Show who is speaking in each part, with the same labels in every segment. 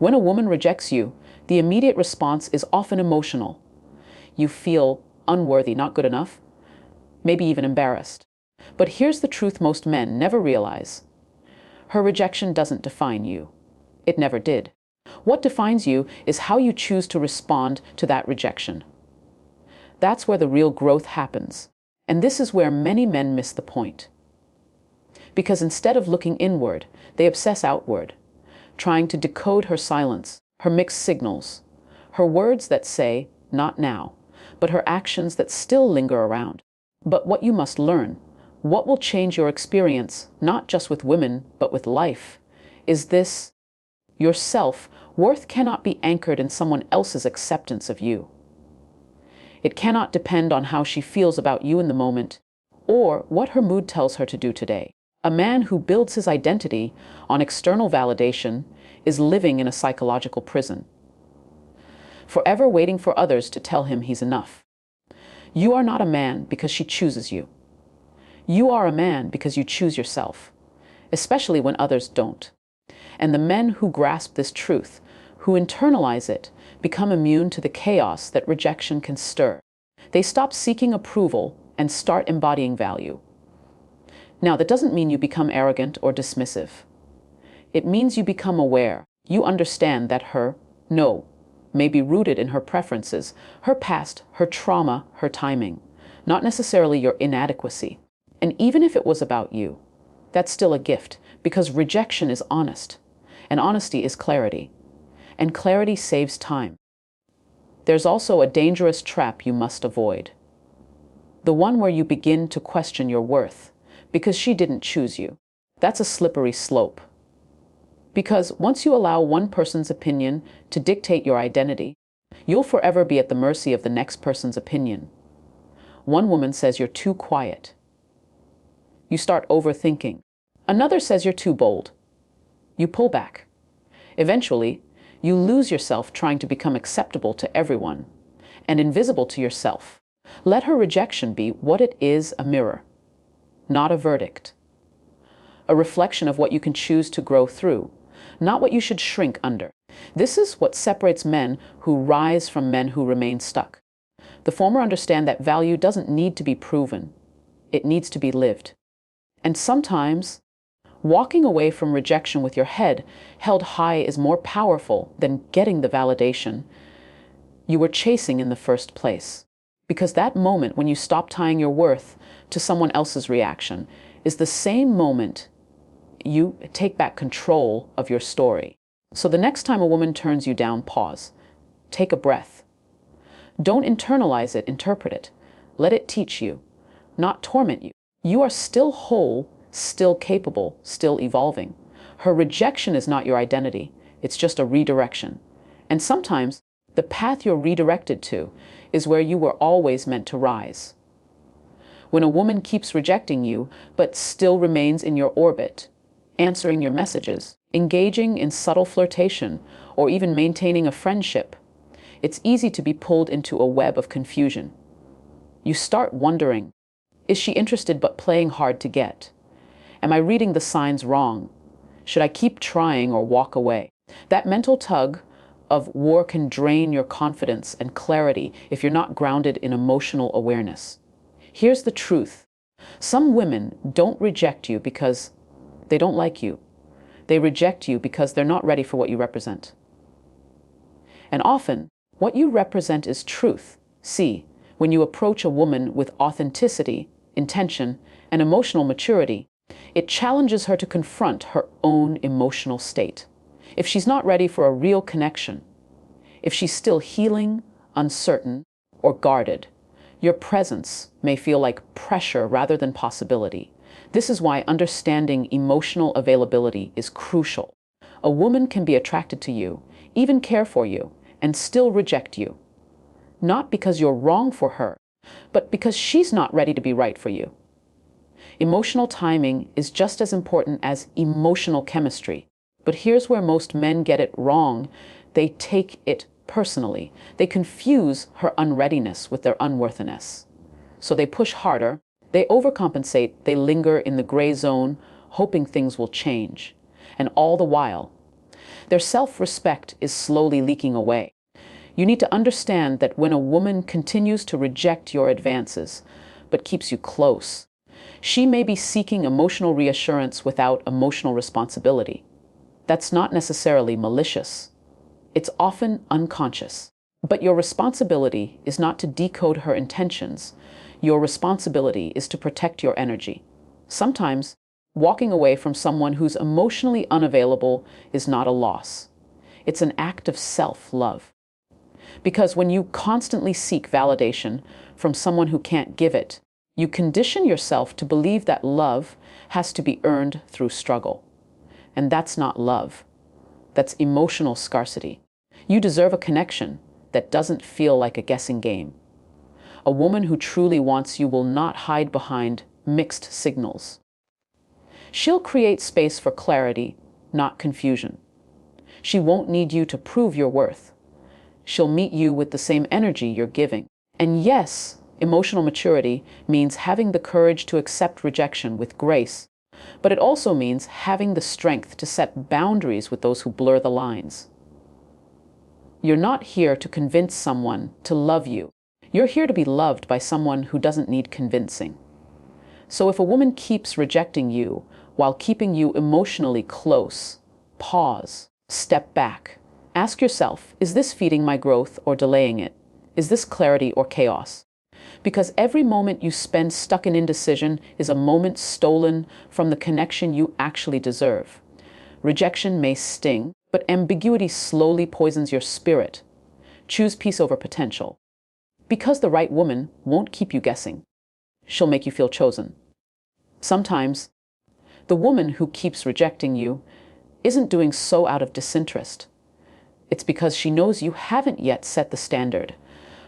Speaker 1: When a woman rejects you, the immediate response is often emotional. You feel unworthy, not good enough, maybe even embarrassed. But here's the truth most men never realize. Her rejection doesn't define you. It never did. What defines you is how you choose to respond to that rejection. That's where the real growth happens. And this is where many men miss the point. Because instead of looking inward, they obsess outward, trying to decode her silence, her mixed signals, her words that say, "not now," but her actions that still linger around. But what you must learn, what will change your experience, not just with women, but with life, is this: your self-worth cannot be anchored in someone else's acceptance of you. It cannot depend on how she feels about you in the moment, or what her mood tells her to do today. A man who builds his identity on external validation is living in a psychological prison, forever waiting for others to tell him he's enough. You are not a man because she chooses you. You are a man because you choose yourself, especially when others don't. And the men who grasp this truth, who internalize it, become immune to the chaos that rejection can stir. They stop seeking approval and start embodying value. Now, that doesn't mean you become arrogant or dismissive. It means you become aware. You understand that her no may be rooted in her preferences, her past, her trauma, her timing, not necessarily your inadequacy. And even if it was about you, that's still a gift, because rejection is honest, and honesty is clarity, and clarity saves time. There's also a dangerous trap you must avoid, the one where you begin to question your worth because she didn't choose you. That's a slippery slope. Because once you allow one person's opinion to dictate your identity, you'll forever be at the mercy of the next person's opinion. One woman says you're too quiet. You start overthinking. Another says you're too bold. You pull back. Eventually, you lose yourself trying to become acceptable to everyone and invisible to yourself. Let her rejection be what it is: a mirror, not a verdict. A reflection of what you can choose to grow through, not what you should shrink under. This is what separates men who rise from men who remain stuck. The former understand that value doesn't need to be proven. It needs to be lived. And sometimes, walking away from rejection with your head held high is more powerful than getting the validation you were chasing in the first place. Because that moment when you stop tying your worth to someone else's reaction is the same moment you take back control of your story. So the next time a woman turns you down, pause. Take a breath. Don't internalize it, interpret it. Let it teach you, not torment you. You are still whole, still capable, still evolving. Her rejection is not your identity. It's just a redirection. And sometimes the path you're redirected to is where you were always meant to rise. When a woman keeps rejecting you, but still remains in your orbit, answering your messages, engaging in subtle flirtation, or even maintaining a friendship, it's easy to be pulled into a web of confusion. You start wondering, is she interested but playing hard to get? Am I reading the signs wrong? Should I keep trying or walk away? That mental tug of war can drain your confidence and clarity if you're not grounded in emotional awareness. Here's the truth. Some women don't reject you because they don't like you. They reject you because they're not ready for what you represent. And often, what you represent is truth. See, when you approach a woman with authenticity, intention, and emotional maturity, it challenges her to confront her own emotional state. If she's not ready for a real connection, if she's still healing, uncertain, or guarded, your presence may feel like pressure rather than possibility. This is why understanding emotional availability is crucial. A woman can be attracted to you, even care for you, and still reject you. Not because you're wrong for her, but because she's not ready to be right for you. Emotional timing is just as important as emotional chemistry. But here's where most men get it wrong. They take it personally. They confuse her unreadiness with their unworthiness. So they push harder, they overcompensate, they linger in the gray zone, hoping things will change. And all the while, Their self-respect is slowly leaking away. You need to understand that when a woman continues to reject your advances, but keeps you close, she may be seeking emotional reassurance without emotional responsibility. That's not necessarily malicious. It's often unconscious. But your responsibility is not to decode her intentions. Your responsibility is to protect your energy. Sometimes, walking away from someone who's emotionally unavailable is not a loss. It's an act of self-love. Because when you constantly seek validation from someone who can't give it, you condition yourself to believe that love has to be earned through struggle. And that's not love. That's emotional scarcity. You deserve a connection that doesn't feel like a guessing game. A woman who truly wants you will not hide behind mixed signals. She'll create space for clarity, not confusion. She won't need you to prove your worth. She'll meet you with the same energy you're giving. And yes, emotional maturity means having the courage to accept rejection with grace, but it also means having the strength to set boundaries with those who blur the lines. You're not here to convince someone to love you. You're here to be loved by someone who doesn't need convincing. So if a woman keeps rejecting you while keeping you emotionally close, pause, step back. Ask yourself, is this feeding my growth or delaying it? Is this clarity or chaos? Because every moment you spend stuck in indecision is a moment stolen from the connection you actually deserve. Rejection may sting, but ambiguity slowly poisons your spirit. Choose peace over potential. Because the right woman won't keep you guessing. She'll make you feel chosen. Sometimes, the woman who keeps rejecting you isn't doing so out of disinterest. It's because she knows you haven't yet set the standard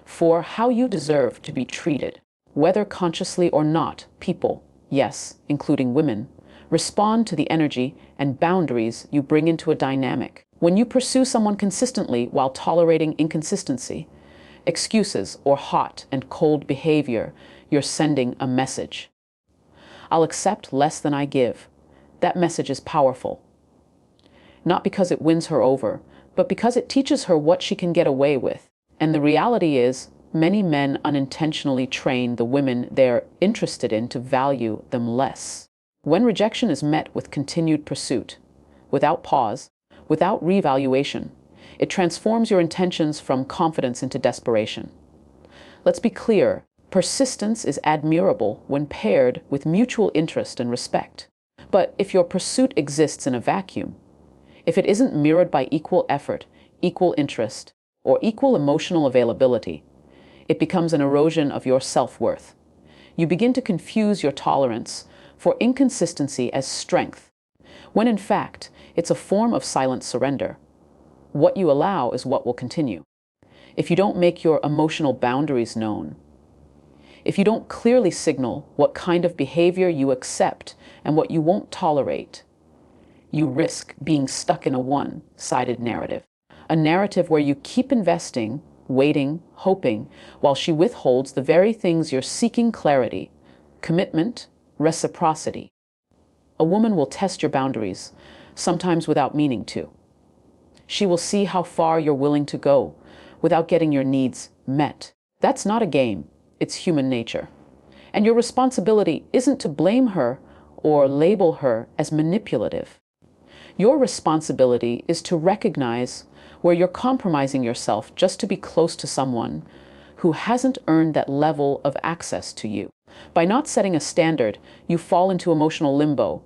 Speaker 1: for how you deserve to be treated. Whether consciously or not, people, yes, including women, respond to the energy and boundaries you bring into a dynamic. When you pursue someone consistently while tolerating inconsistency, excuses, or hot and cold behavior, you're sending a message. I'll accept less than I give. That message is powerful. Not because it wins her over, but because it teaches her what she can get away with. And the reality is, many men unintentionally train the women they're interested in to value them less. When rejection is met with continued pursuit, without pause, without reevaluation, it transforms your intentions from confidence into desperation. Let's be clear, persistence is admirable when paired with mutual interest and respect. But if your pursuit exists in a vacuum, if it isn't mirrored by equal effort, equal interest, or equal emotional availability, it becomes an erosion of your self-worth. You begin to confuse your tolerance for inconsistency as strength, when in fact, it's a form of silent surrender. What you allow is what will continue. If you don't make your emotional boundaries known, if you don't clearly signal what kind of behavior you accept and what you won't tolerate, you risk being stuck in a one-sided narrative. A narrative where you keep investing, waiting, hoping, while she withholds the very things you're seeking clarity, commitment, reciprocity. A woman will test your boundaries, sometimes without meaning to. She will see how far you're willing to go without getting your needs met. That's not a game, it's human nature. And your responsibility isn't to blame her or label her as manipulative. Your responsibility is to recognize where you're compromising yourself just to be close to someone who hasn't earned that level of access to you. By not setting a standard, you fall into emotional limbo,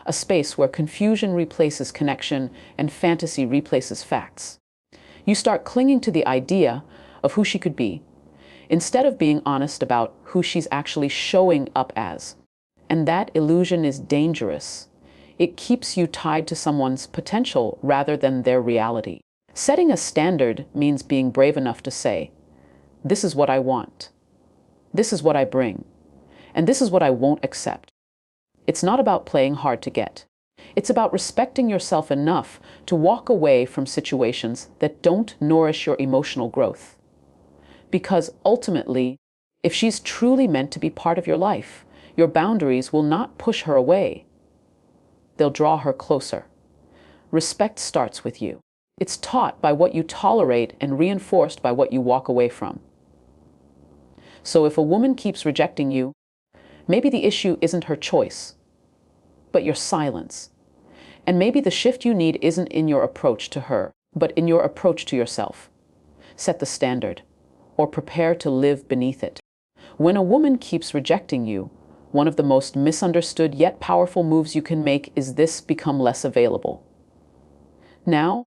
Speaker 1: a space where confusion replaces connection and fantasy replaces facts. You start clinging to the idea of who she could be, instead of being honest about who she's actually showing up as. And that illusion is dangerous. It keeps you tied to someone's potential rather than their reality. Setting a standard means being brave enough to say, this is what I want. This is what I bring. And this is what I won't accept. It's not about playing hard to get. It's about respecting yourself enough to walk away from situations that don't nourish your emotional growth. Because ultimately, if she's truly meant to be part of your life, your boundaries will not push her away. They'll draw her closer. Respect starts with you. It's taught by what you tolerate and reinforced by what you walk away from. So if a woman keeps rejecting you, maybe the issue isn't her choice, but your silence. And maybe the shift you need isn't in your approach to her, but in your approach to yourself. Set the standard, or prepare to live beneath it. When a woman keeps rejecting you, one of the most misunderstood yet powerful moves you can make is this: become less available. Now,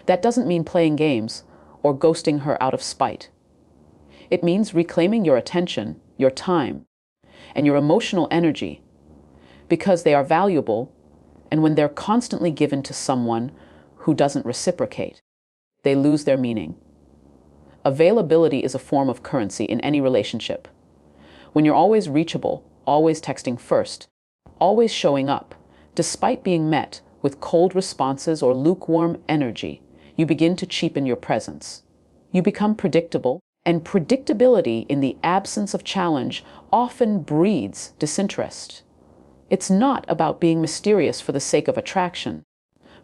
Speaker 1: that doesn't mean playing games or ghosting her out of spite. It means reclaiming your attention, your time, and your emotional energy, because they are valuable, and when they're constantly given to someone who doesn't reciprocate, they lose their meaning. Availability is a form of currency in any relationship. When you're always reachable, always texting first, always showing up, despite being met with cold responses or lukewarm energy, you begin to cheapen your presence. You become predictable, and predictability in the absence of challenge often breeds disinterest. It's not about being mysterious for the sake of attraction,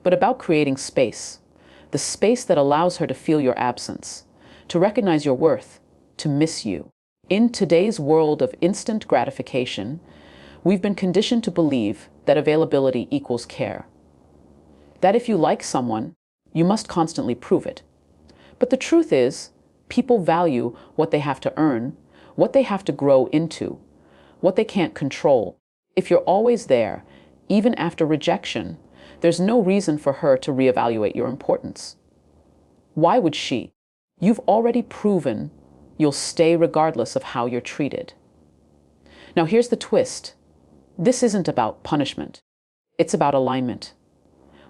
Speaker 1: but about creating space, the space that allows her to feel your absence, to recognize your worth, to miss you. In today's world of instant gratification, we've been conditioned to believe that availability equals care. That if you like someone, you must constantly prove it. But the truth is, people value what they have to earn, what they have to grow into, what they can't control. If you're always there, even after rejection, there's no reason for her to reevaluate your importance. Why would she? You've already proven you'll stay regardless of how you're treated. Now here's the twist. This isn't about punishment. It's about alignment.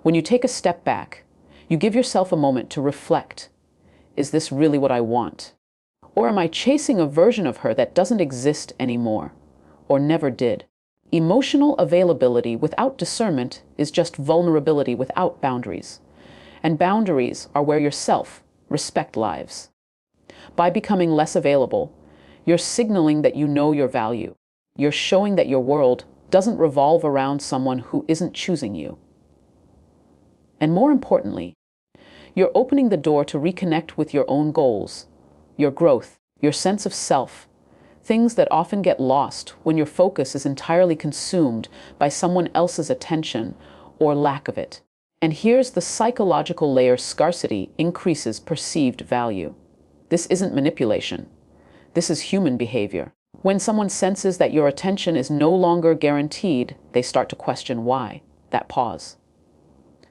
Speaker 1: When you take a step back, you give yourself a moment to reflect. Is this really what I want? Or am I chasing a version of her that doesn't exist anymore, or never did? Emotional availability without discernment is just vulnerability without boundaries. And boundaries are where your self-respect lives. By becoming less available, you're signaling that you know your value. You're showing that your world doesn't revolve around someone who isn't choosing you. And more importantly, you're opening the door to reconnect with your own goals, your growth, your sense of self, things that often get lost when your focus is entirely consumed by someone else's attention or lack of it. And here's the psychological layer: scarcity increases perceived value. This isn't manipulation. This is human behavior. When someone senses that your attention is no longer guaranteed, they start to question why. That pause,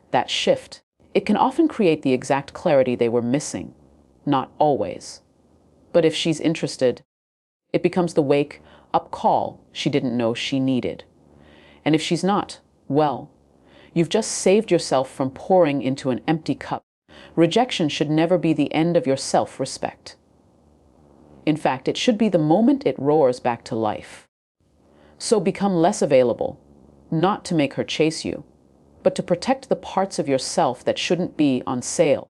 Speaker 1: that shift, it can often create the exact clarity they were missing. Not always. But if she's interested, it becomes the wake-up call she didn't know she needed. And if she's not, well, you've just saved yourself from pouring into an empty cup. Rejection should never be the end of your self-respect. In fact, it should be the moment it roars back to life. So become less available, not to make her chase you, but to protect the parts of yourself that shouldn't be on sale.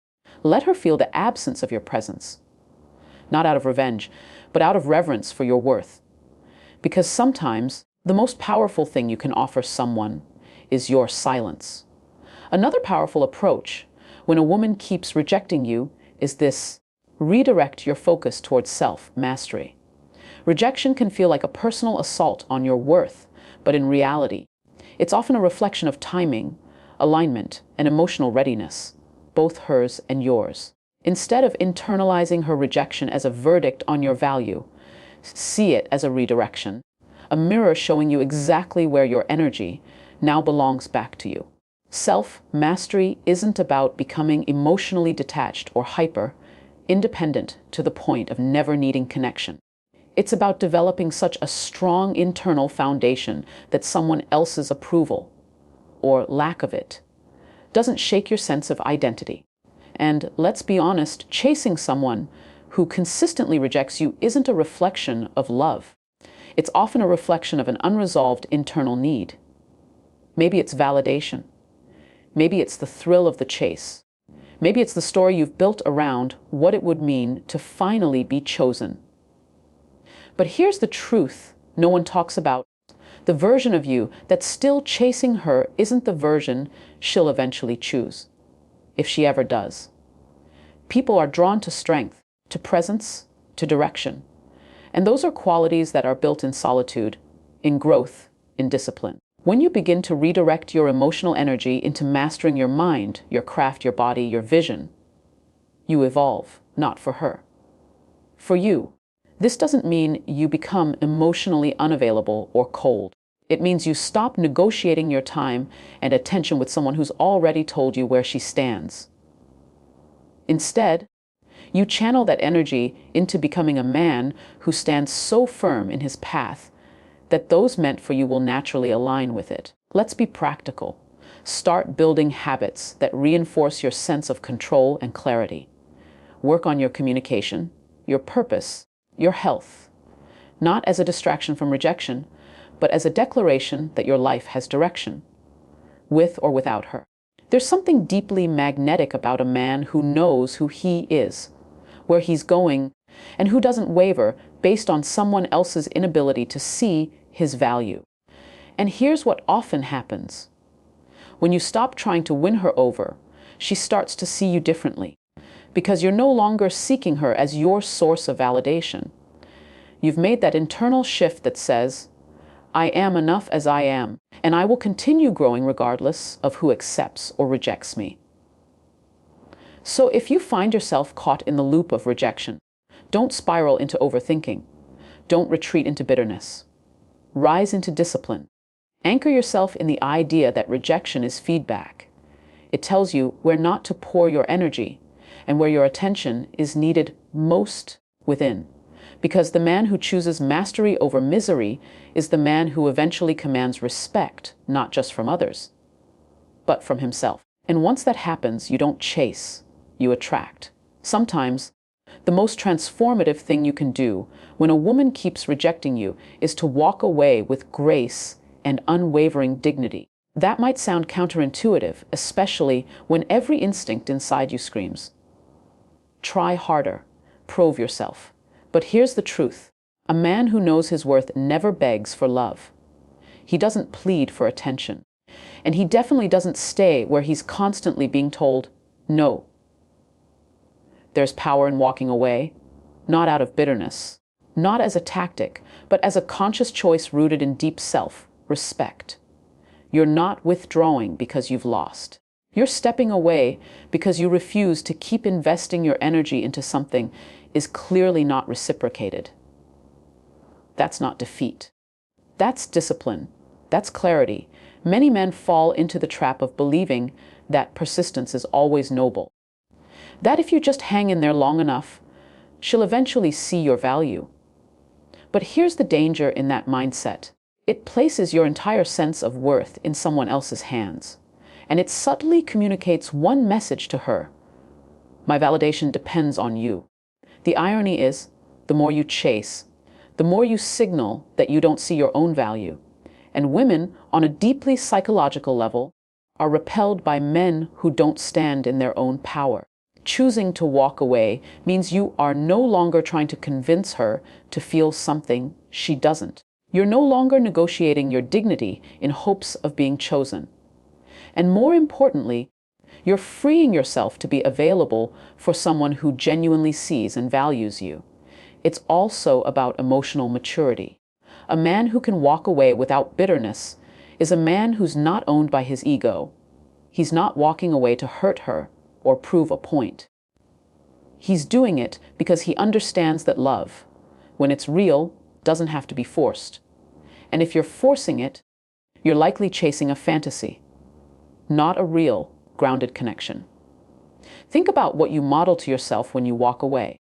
Speaker 1: Let her feel the absence of your presence, not out of revenge, but out of reverence for your worth. Because sometimes the most powerful thing you can offer someone is your silence. Another powerful approach when a woman keeps rejecting you is this: redirect your focus towards self-mastery. Rejection can feel like a personal assault on your worth, but in reality, it's often a reflection of timing, alignment, and emotional readiness, both hers and yours. Instead of internalizing her rejection as a verdict on your value, see it as a redirection, a mirror showing you exactly where your energy now belongs back to you. Self-mastery isn't about becoming emotionally detached or hyper, independent to the point of never needing connection. It's about developing such a strong internal foundation that someone else's approval, or lack of it, doesn't shake your sense of identity. And let's be honest, chasing someone who consistently rejects you isn't a reflection of love. It's often a reflection of an unresolved internal need. Maybe it's validation. Maybe it's the thrill of the chase. Maybe it's the story you've built around what it would mean to finally be chosen. But here's the truth no one talks about. The version of you that's still chasing her isn't the version she'll eventually choose, if she ever does. People are drawn to strength, to presence, to direction. And those are qualities that are built in solitude, in growth, in discipline. When you begin to redirect your emotional energy into mastering your mind, your craft, your body, your vision, you evolve, not for her. For you. This doesn't mean you become emotionally unavailable or cold. It means you stop negotiating your time and attention with someone who's already told you where she stands. Instead, you channel that energy into becoming a man who stands so firm in his path that those meant for you will naturally align with it. Let's be practical. Start building habits that reinforce your sense of control and clarity. Work on your communication, your purpose, your health, not as a distraction from rejection, but as a declaration that your life has direction, with or without her. There's something deeply magnetic about a man who knows who he is, where he's going, and who doesn't waver based on someone else's inability to see his value. And here's what often happens. When you stop trying to win her over, she starts to see you differently, because you're no longer seeking her as your source of validation. You've made that internal shift that says, I am enough as I am, and I will continue growing regardless of who accepts or rejects me. So if you find yourself caught in the loop of rejection, don't spiral into overthinking. Don't retreat into bitterness. Rise into discipline. Anchor yourself in the idea that rejection is feedback. It tells you where not to pour your energy and where your attention is needed most within. Because the man who chooses mastery over misery is the man who eventually commands respect, not just from others, but from himself. And once that happens, you don't chase, you attract. Sometimes, the most transformative thing you can do when a woman keeps rejecting you is to walk away with grace and unwavering dignity. That might sound counterintuitive, especially when every instinct inside you screams, try harder, prove yourself. But here's the truth. A man who knows his worth never begs for love. He doesn't plead for attention. And he definitely doesn't stay where he's constantly being told, no. There's power in walking away, not out of bitterness, not as a tactic, but as a conscious choice rooted in deep self-respect. You're not withdrawing because you've lost. You're stepping away because you refuse to keep investing your energy into something is clearly not reciprocated. That's not defeat. That's discipline. That's clarity. Many men fall into the trap of believing that persistence is always noble. That if you just hang in there long enough, she'll eventually see your value. But here's the danger in that mindset. It places your entire sense of worth in someone else's hands. And it subtly communicates one message to her. My validation depends on you. The irony is, the more you chase, the more you signal that you don't see your own value. And women, on a deeply psychological level, are repelled by men who don't stand in their own power. Choosing to walk away means you are no longer trying to convince her to feel something she doesn't. You're no longer negotiating your dignity in hopes of being chosen. And more importantly, you're freeing yourself to be available for someone who genuinely sees and values you. It's also about emotional maturity. A man who can walk away without bitterness is a man who's not owned by his ego. He's not walking away to hurt her or prove a point. He's doing it because he understands that love, when it's real, doesn't have to be forced. And if you're forcing it, you're likely chasing a fantasy, not a real, grounded connection. Think about what you model to yourself when you walk away.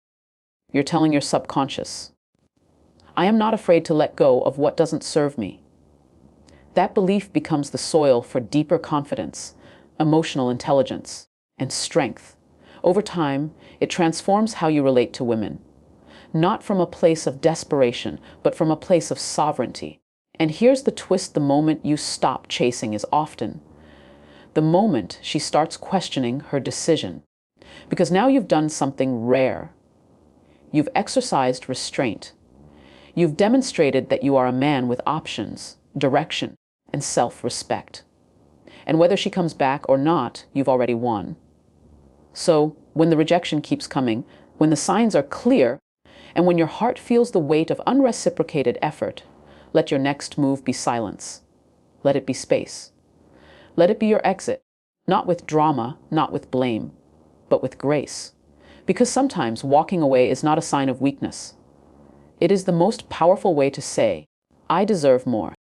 Speaker 1: You're telling your subconscious, I am not afraid to let go of what doesn't serve me. That belief becomes the soil for deeper confidence, emotional intelligence, and strength. Over time, it transforms how you relate to women, not from a place of desperation, but from a place of sovereignty. And here's the twist: the moment you stop chasing is often the moment she starts questioning her decision. Because now you've done something rare. You've exercised restraint. You've demonstrated that you are a man with options, direction, and self-respect. And whether she comes back or not, you've already won. So, when the rejection keeps coming, when the signs are clear, and when your heart feels the weight of unreciprocated effort, let your next move be silence. Let it be space. Let it be your exit, not with drama, not with blame, but with grace. Because sometimes walking away is not a sign of weakness. It is the most powerful way to say, I deserve more.